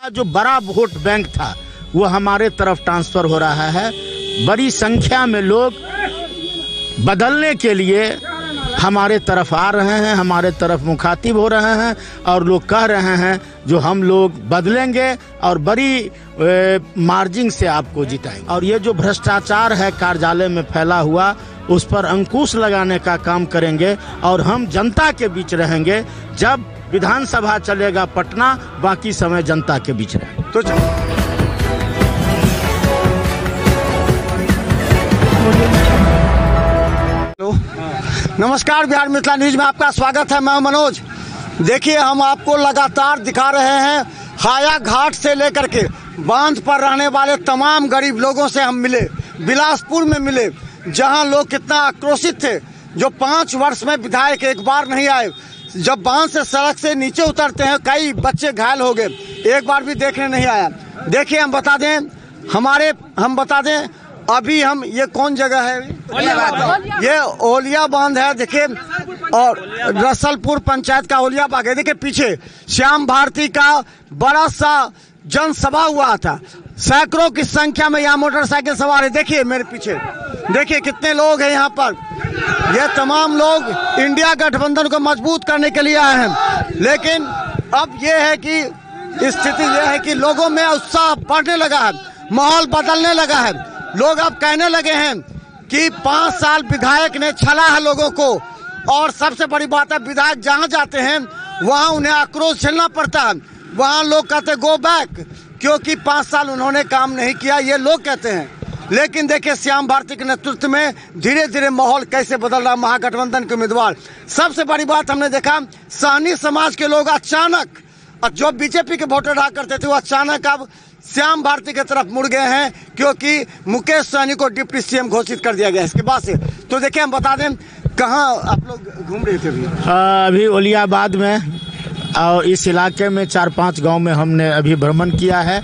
जो बड़ा vote bank था वो हमारे तरफ ट्रांसफर हो रहा है। बड़ी संख्या में लोग बदलने के लिए हमारे तरफ आ रहे हैं, हमारे तरफ मुखातिब हो रहे हैं और लोग कह रहे हैं जो हम लोग बदलेंगे और बड़ी मार्जिन से आपको जिताएंगे। और ये जो भ्रष्टाचार है कार्यालय में फैला हुआ, उस पर अंकुश लगाने का काम करेंगे और हम जनता के बीच रहेंगे। जब विधानसभा चलेगा पटना, बाकी समय जनता के बीच रहे। तो नमस्कार, बिहार मिथिला न्यूज में आपका स्वागत है। मैं मनोज। देखिए, हम आपको लगातार दिखा रहे हैं हाया घाट से लेकर के बांध पर रहने वाले तमाम गरीब लोगों से हम मिले, बिलासपुर में मिले, जहां लोग कितना आक्रोशित थे। जो 5 वर्ष में विधायक एक बार नहीं आए, जब बांध से सड़क से नीचे उतरते हैं कई बच्चे घायल हो गए, एक बार भी देखने नहीं आया। देखिए, हम बता दें अभी हम, ये कौन जगह है? ये ओलिया बांध है। देखिए, और रसलपुर पंचायत का ओलिया बाग है। देखिए, पीछे श्याम भारती का बड़ा सा जनसभा हुआ था, सैकड़ों की संख्या में यहाँ मोटरसाइकिल सवार है। देखिए मेरे पीछे, देखिए कितने लोग हैं यहाँ पर। ये तमाम लोग इंडिया गठबंधन को मजबूत करने के लिए आए हैं। लेकिन अब ये है कि स्थिति ये है कि लोगों में उत्साह बढ़ने लगा है, माहौल बदलने लगा है। लोग अब कहने लगे हैं कि 5 साल विधायक ने छला है लोगों को। और सबसे बड़ी बात है, विधायक जहां जाते हैं वहां उन्हें आक्रोश झेलना पड़ता है। वहां लोग कहते गो बैक, क्योंकि 5 साल उन्होंने काम नहीं किया, ये लोग कहते हैं। लेकिन देखिए, श्याम भारती के नेतृत्व में धीरे धीरे माहौल कैसे बदल रहा। महागठबंधन के उम्मीदवार, सबसे बड़ी बात हमने देखा, सहनी समाज के लोग अचानक, जो बीजेपी के वोटर रहा करते थे, वो अचानक अब श्याम भारती की तरफ मुड़ गए हैं, क्योंकि मुकेश सहनी को डिप्टी सीएम घोषित कर दिया गया इसके बाद से। तो देखिए, हम बता दें कहाँ आप लोग घूम रहे थे अभी ओलियाबाद में, और इस इलाके में 4-5 गांव में हमने अभी भ्रमण किया है।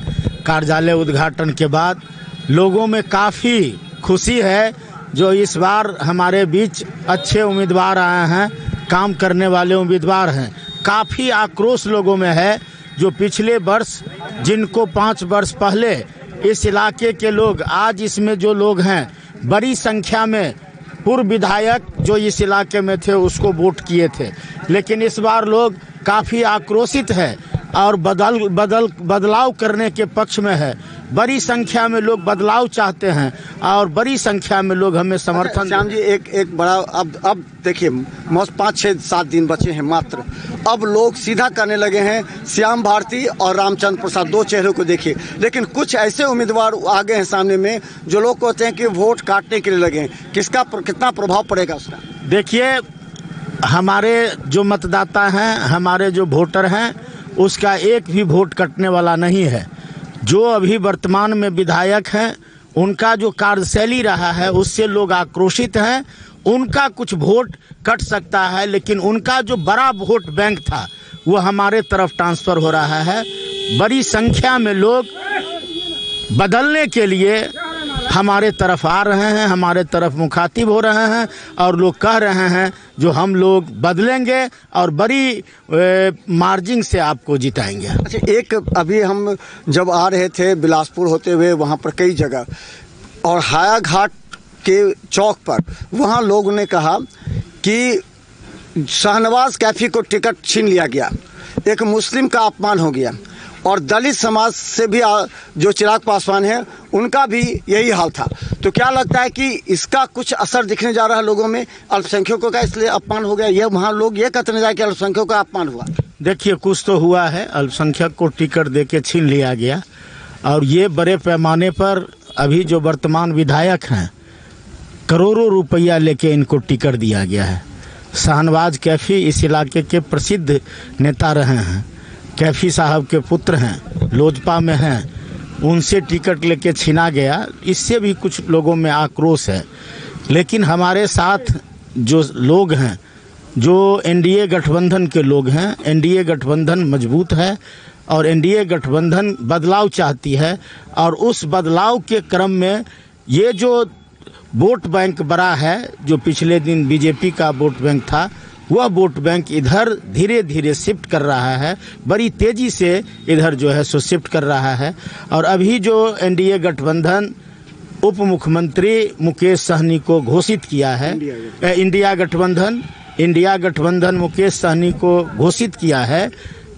कार्यालय उद्घाटन के बाद लोगों में काफ़ी खुशी है। जो इस बार हमारे बीच अच्छे उम्मीदवार आए हैं, काम करने वाले उम्मीदवार हैं। काफ़ी आक्रोश लोगों में है, जो पिछले वर्ष, जिनको 5 वर्ष पहले इस इलाके के लोग, आज इसमें जो लोग हैं बड़ी संख्या में पूर्व विधायक जो इस इलाके में थे उसको वोट किए थे। लेकिन इस बार लोग काफ़ी आक्रोशित है और बदलाव करने के पक्ष में है। बड़ी संख्या में लोग बदलाव चाहते हैं और बड़ी संख्या में लोग हमें समर्थन। श्याम जी, एक बड़ा, अब देखिए 5-6-7 दिन बचे हैं मात्र। अब लोग सीधा करने लगे हैं श्याम भारती और रामचंद्र प्रसाद, 2 चेहरों को देखिए। लेकिन कुछ ऐसे उम्मीदवार आ गए हैं सामने में जो लोग कहते हैं कि वोट काटने के लिए लगे हैं। कितना प्रभाव पड़ेगा उसका? देखिए, हमारे जो मतदाता हैं, हमारे जो वोटर हैं, उसका एक भी वोट कटने वाला नहीं है। जो अभी वर्तमान में विधायक हैं, उनका जो कार्यशैली रहा है उससे लोग आक्रोशित हैं। उनका कुछ वोट कट सकता है, लेकिन उनका जो बड़ा वोट बैंक था वो हमारे तरफ ट्रांसफ़र हो रहा है। बड़ी संख्या में लोग बदलने के लिए हमारे तरफ आ रहे हैं, हमारे तरफ मुखातिब हो रहे हैं और लोग कह रहे हैं जो हम लोग बदलेंगे और बड़ी मार्जिन से आपको जिताएंगे। अच्छा, एक अभी हम जब आ रहे थे बिलासपुर होते हुए, वहाँ पर कई जगह और हाया घाट के चौक पर, वहाँ लोगों ने कहा कि शाहनवाज कैफी को टिकट छीन लिया गया, एक मुस्लिम का अपमान हो गया। और दलित समाज से भी जो चिराग पासवान है, उनका भी यही हाल था। तो क्या लगता है कि इसका कुछ असर दिखने जा रहा है लोगों में? अल्पसंख्यकों का इसलिए अपमान हो गया, ये वहाँ लोग ये कहते नहीं जाए कि अल्पसंख्यकों का अपमान हुआ। देखिए, कुछ तो हुआ है। अल्पसंख्यक को टिकट देके छीन लिया गया, और ये बड़े पैमाने पर अभी जो वर्तमान विधायक हैं, करोड़ों रुपया लेके इनको टिकट दिया गया है। शाहनवाज कैफी इस इलाके के प्रसिद्ध नेता रहे हैं, कैफी साहब के पुत्र हैं, लोजपा में हैं, उनसे टिकट लेके छीना गया। इससे भी कुछ लोगों में आक्रोश है। लेकिन हमारे साथ जो लोग हैं, जो एनडीए गठबंधन के लोग हैं, एनडीए गठबंधन मजबूत है और एनडीए गठबंधन बदलाव चाहती है। और उस बदलाव के क्रम में ये जो वोट बैंक बड़ा है, जो पिछले दिन बीजेपी का वोट बैंक था, वह वोट बैंक इधर धीरे धीरे शिफ्ट कर रहा है, बड़ी तेजी से इधर जो है सो शिफ्ट कर रहा है। और अभी जो एनडीए गठबंधन उप मुख्यमंत्री मुकेश सहनी को घोषित किया है, इंडिया गठबंधन मुकेश सहनी को घोषित किया है,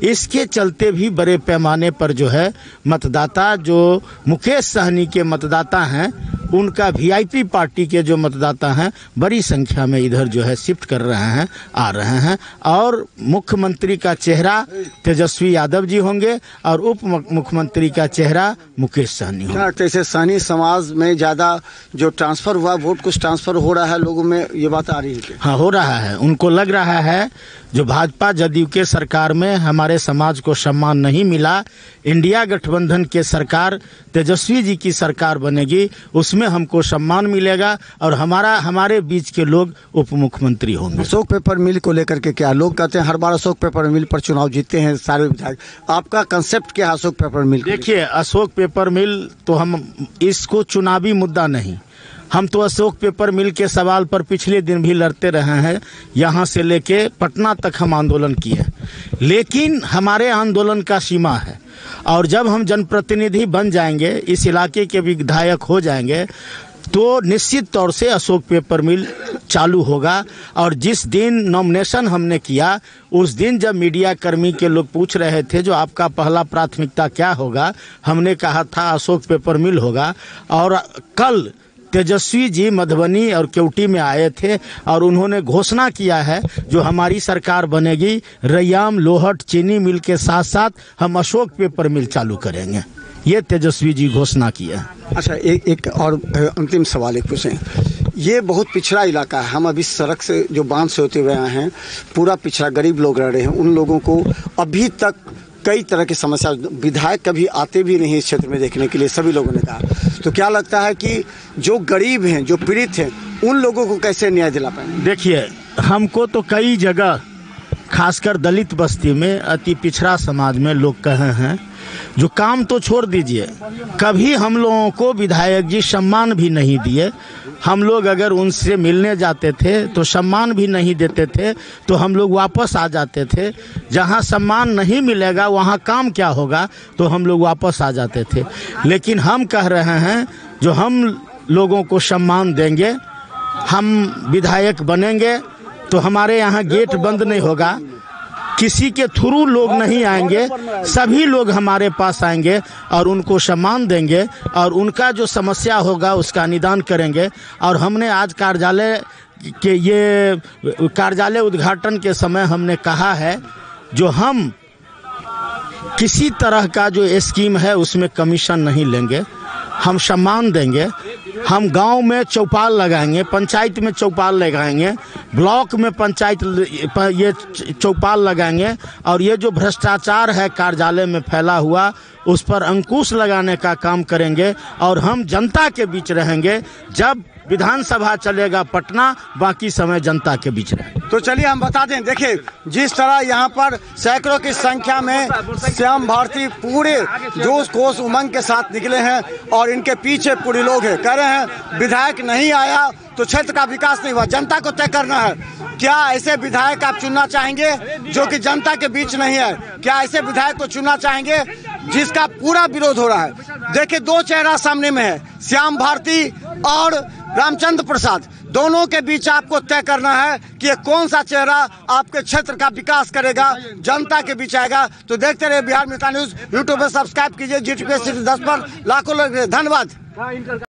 इसके चलते भी बड़े पैमाने पर जो है मतदाता, जो मुकेश सहनी के मतदाता हैं, उनका वीआईपी पार्टी के जो मतदाता हैं बड़ी संख्या में इधर जो है शिफ्ट कर रहे हैं, आ रहे हैं। और मुख्यमंत्री का चेहरा तेजस्वी यादव जी होंगे और उप मुख्यमंत्री का चेहरा मुकेश सहनी होंगे। जैसे सहनी समाज में ज़्यादा जो ट्रांसफ़र हुआ, वोट कुछ ट्रांसफ़र हो रहा है लोगों में, ये बात आ रही है? हाँ, हो रहा है। उनको लग रहा है जो भाजपा जदयू के सरकार में हमारे समाज को सम्मान नहीं मिला, इंडिया गठबंधन के सरकार तेजस्वी जी की सरकार बनेगी, उसमें हमको सम्मान मिलेगा और हमारे बीच के लोग उप मुख्यमंत्री होंगे। अशोक पेपर मिल को लेकर के क्या लोग कहते हैं, हर बार अशोक पेपर मिल पर चुनाव जीतते हैं सारे विधायक, आपका कंसेप्ट क्या है अशोक पेपर मिल? देखिए, अशोक पेपर मिल तो हम इसको चुनावी मुद्दा नहीं, हम तो अशोक पेपर मिल के सवाल पर पिछले दिन भी लड़ते रहे हैं, यहाँ से लेके पटना तक हम आंदोलन किए, लेकिन हमारे आंदोलन का सीमा है। और जब हम जनप्रतिनिधि बन जाएंगे, इस इलाके के विधायक हो जाएंगे, तो निश्चित तौर से अशोक पेपर मिल चालू होगा। और जिस दिन नॉमिनेशन हमने किया, उस दिन जब मीडिया कर्मी के लोग पूछ रहे थे जो आपका पहला प्राथमिकता क्या होगा, हमने कहा था अशोक पेपर मिल होगा। और कल तेजस्वी जी मधुबनी और केवटी में आए थे और उन्होंने घोषणा किया है जो हमारी सरकार बनेगी, रैयाम लोहट चीनी मिल के साथ साथ हम अशोक पेपर मिल चालू करेंगे, ये तेजस्वी जी घोषणा किया। अच्छा, एक और अंतिम सवाल एक पूछें, ये बहुत पिछड़ा इलाका है, हम अभी सड़क से जो बांध से होते हुए आए हैं, पूरा पिछड़ा गरीब लोग रह रहे हैं, उन लोगों को अभी तक कई तरह की समस्या, विधायक कभी आते भी नहीं इस क्षेत्र में देखने के लिए, सभी लोगों ने कहा। तो क्या लगता है कि जो गरीब हैं, जो पीड़ित हैं, उन लोगों को कैसे न्याय दिला पाएंगे? देखिए, हमको तो कई जगह, खासकर दलित बस्ती में, अति पिछड़ा समाज में लोग कहे हैं, जो काम तो छोड़ दीजिए, कभी हम लोगों को विधायक जी सम्मान भी नहीं दिए। हम लोग अगर उनसे मिलने जाते थे तो सम्मान भी नहीं देते थे, तो हम लोग वापस आ जाते थे। जहां सम्मान नहीं मिलेगा वहां काम क्या होगा, तो हम लोग वापस आ जाते थे। लेकिन हम कह रहे हैं जो हम लोगों को सम्मान देंगे, हम विधायक बनेंगे, तो हमारे यहाँ गेट बंद नहीं होगा, किसी के थ्रू लोग नहीं आएंगे, सभी लोग हमारे पास आएंगे और उनको सम्मान देंगे और उनका जो समस्या होगा उसका निदान करेंगे। और हमने आज कार्यालय उद्घाटन के समय हमने कहा है, जो हम किसी तरह का जो स्कीम है उसमें कमीशन नहीं लेंगे, हम सम्मान देंगे। हम गांव में चौपाल लगाएंगे, पंचायत में चौपाल लगाएंगे, ब्लॉक में पंचायत ये चौपाल लगाएंगे और ये जो भ्रष्टाचार है कार्यालय में फैला हुआ, उस पर अंकुश लगाने का काम करेंगे। और हम जनता के बीच रहेंगे, जब विधानसभा चलेगा पटना, बाकी समय जनता के बीच रहेंगे। तो चलिए हम बता दें, देखिए जिस तरह यहाँ पर सैकड़ों की संख्या में श्याम भारती पूरे जोश खोश उमंग के साथ निकले हैं और इनके पीछे पूरे लोग हैं, कह रहे हैं विधायक नहीं आया तो क्षेत्र का विकास नहीं हुआ, जनता को तय करना है। क्या ऐसे विधायक आप चुनना चाहेंगे जो कि जनता के बीच नहीं है? क्या ऐसे विधायक को चुनना चाहेंगे जिसका पूरा विरोध हो रहा है? देखिए, दो चेहरा सामने में है, श्याम भारती और रामचंद्र प्रसाद, दोनों के बीच आपको तय करना है कि ये कौन सा चेहरा आपके क्षेत्र का विकास करेगा, जनता के बीच आएगा। तो देखते रहिए बिहार मित्र न्यूज, यूट्यूब पर सब्सक्राइब कीजिए, GTPS 10 पर लाखों लोग। धन्यवाद।